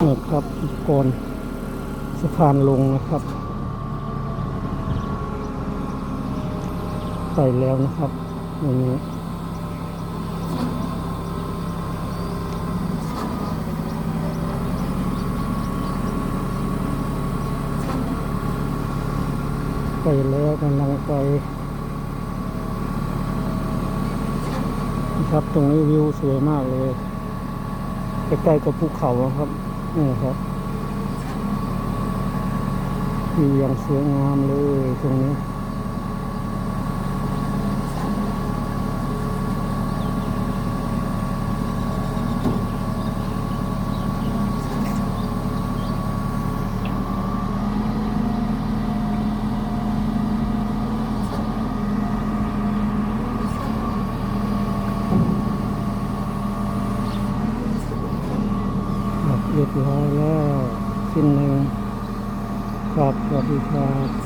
นะครับก่อนสะพานลงนะครับไปแล้วนะครับอย่างนี้ไปแล้วกำลังไปนะครับตรงนี้วิวสวยมากเลยใกล้ๆกับภูเขาครับนี่ครับวิวอย่างสวยงามเลยตรงนี้เรียบร้อยแล้วชิ้นหนึ่งครับสวัสดีครับ